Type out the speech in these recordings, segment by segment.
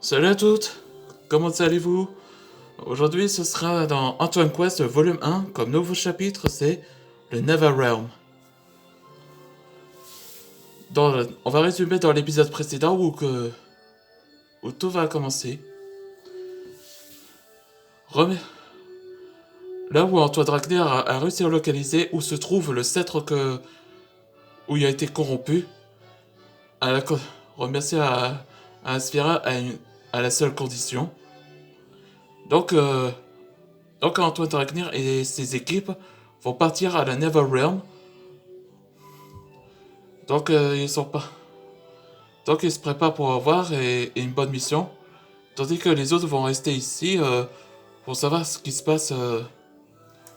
Salut à toutes, comment allez-vous? Aujourd'hui ce sera dans Antoine Quest volume 1, comme nouveau chapitre c'est le Neverrealm. On va résumer dans l'épisode précédent où tout va commencer. Rem- Là où Antoine Ragnar a réussi à localiser où se trouve le sceptre où il a été corrompu, à la co- remercier à Aspira à la seule condition. Donc, euh, donc Antoine Ragnar et ses équipes vont partir à la Neverrealm. Ils sont pas. Donc ils se préparent pour avoir et une bonne mission, tandis que les autres vont rester ici pour savoir ce qui se passe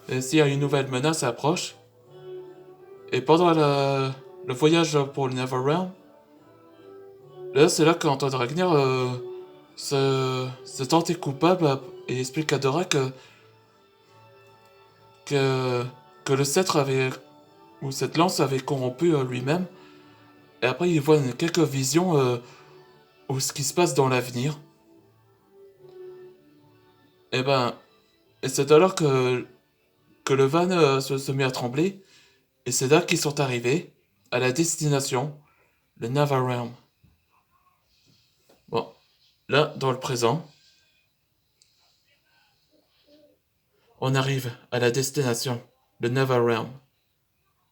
et s'il y a une nouvelle menace approche. Et pendant le voyage pour le Neverrealm, là c'est là qu'Antoine Ragnar se sentait coupable et explique à Dora que, que le sceptre avait ou cette lance avait corrompu lui-même. Et après il voit quelques visions ou ce qui se passe dans l'avenir. Et ben, et c'est alors que le van se met à trembler, et c'est là qu'ils sont arrivés, à la destination, le Neverrealm. Bon, là, dans le présent, on arrive à la destination, le Neverrealm.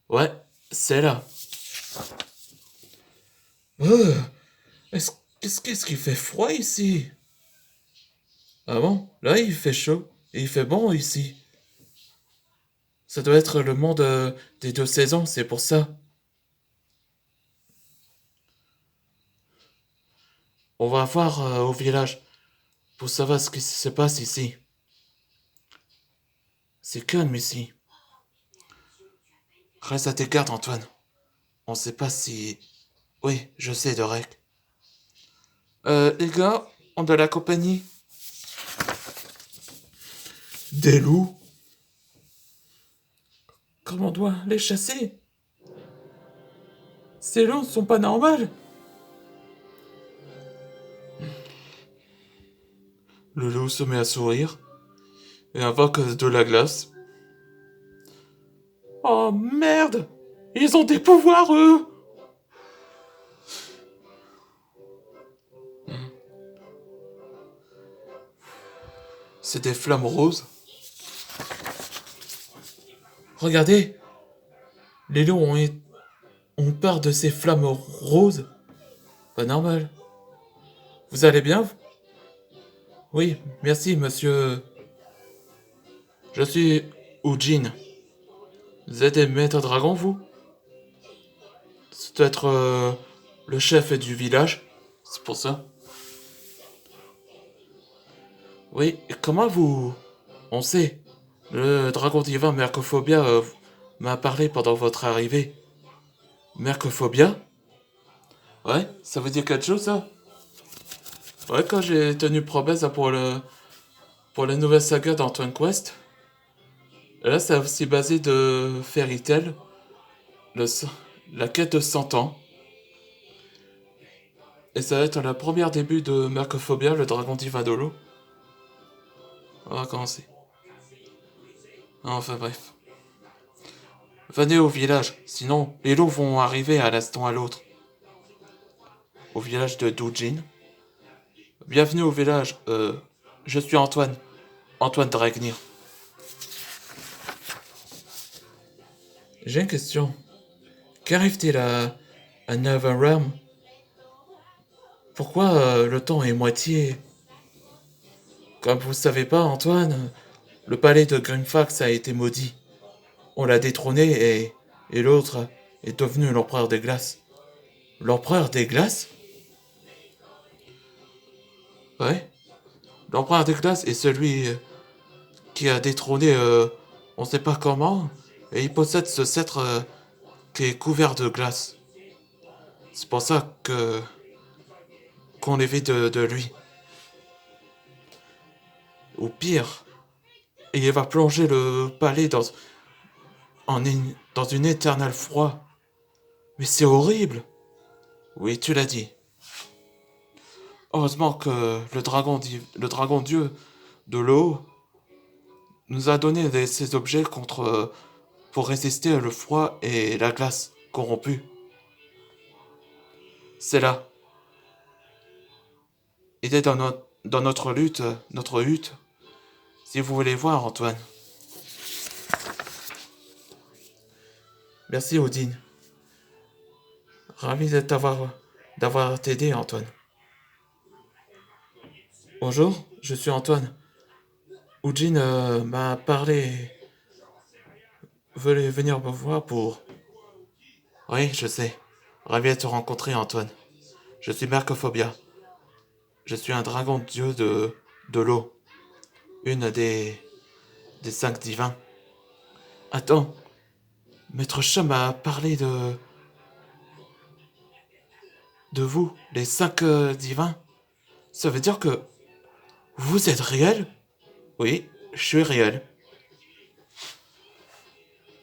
Ouais, c'est là. Euh, qu'est-ce qu'il fait froid ici? Ah bon? Là, il fait chaud, et il fait bon ici. Ça doit être le monde des deux saisons, c'est pour ça. On va voir au village, pour savoir ce qui se passe ici. C'est calme ici. Reste à tes gardes, Antoine. On sait pas si... Oui, je sais, Dorek. Les gars, on de la compagnie. Des loups? Comment on doit les chasser? Ces loups sont pas normales. Le loup se met à sourire et invoque de la glace. Oh merde! Ils ont des pouvoirs, eux! C'est des flammes roses. Regardez, les loups ont peur de ces flammes roses. Pas normal. Vous allez bien? Oui, merci, monsieur. Je suis Ujin. Vous êtes des maîtres dragons, vous? C'est peut-être le chef du village. C'est pour ça. Oui, et comment vous... On sait. Le dragon divin Mercophobia m'a parlé pendant votre arrivée. Mercophobia? Ouais, ça veut dire quelque chose, ça? Ouais, quand j'ai tenu promesse pour la nouvelle saga d'Antoine Quest, là, c'est aussi basé de Fairy Tail, le, la quête de 100 ans. Et ça va être le premier début de Mercophobia, le dragon divin de l'eau. On va commencer. Enfin bref. Venez au village, sinon les loups vont arriver à l'instant à l'autre. Au village de Doujin. Bienvenue au village, je suis Antoine. Antoine Dragnir. J'ai une question. Qu'arrive-t-il à Neverrealm? Pourquoi le temps est moitié? Comme vous ne savez pas, Antoine, le palais de Grimfax a été maudit. On l'a détrôné et l'autre est devenu l'empereur des glaces. L'empereur des glaces? Ouais. L'empereur des glaces est celui qui a détrôné on sait pas comment, et il possède ce sceptre qui est couvert de glace. C'est pour ça qu'on évite de lui. Ou pire, il va plonger le palais dans une éternelle froid. Mais c'est horrible. Oui, tu l'as dit. Heureusement que le dragon dieu de l'eau nous a donné ces objets pour résister le froid et la glace corrompue. C'est là. Il est dans notre hutte. Si vous voulez voir, Antoine. Merci, Odine. Ravi d'avoir t'aidé, Antoine. Bonjour, je suis Antoine. Odine m'a parlé, veut venir me voir pour... Oui, je sais. Ravi de te rencontrer, Antoine. Je suis Mercophobia. Je suis un dragon dieu de l'eau. Une des 5 divins. Attends, Maître Chat m'a parlé de vous, les 5 divins. Ça veut dire que vous êtes réel? Oui, je suis réel.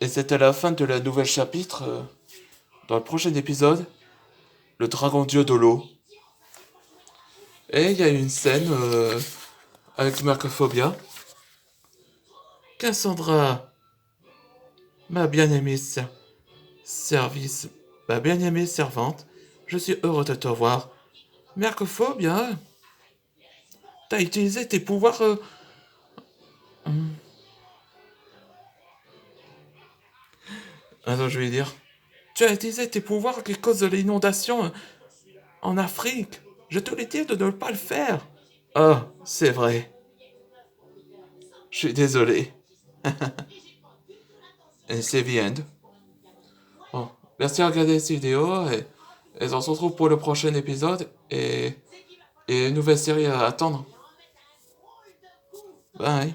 Et c'était la fin de la nouvelle chapitre. Dans le prochain épisode, le dragon dieu de l'eau. Et il y a une scène avec Mercophobia. Cassandra, ma bien-aimée service, ma bien-aimée servante, je suis heureux de te voir. Mercophobia, t'as utilisé tes pouvoirs... Attends, je vais dire. Tu as utilisé tes pouvoirs qui causent l'inondation en Afrique. Je te l'ai dit de ne pas le faire. Ah, c'est vrai. Je suis désolé. Et c'est the end. Bon, merci de regarder cette vidéo et on se retrouve pour le prochain épisode et une nouvelle série à attendre. Bye.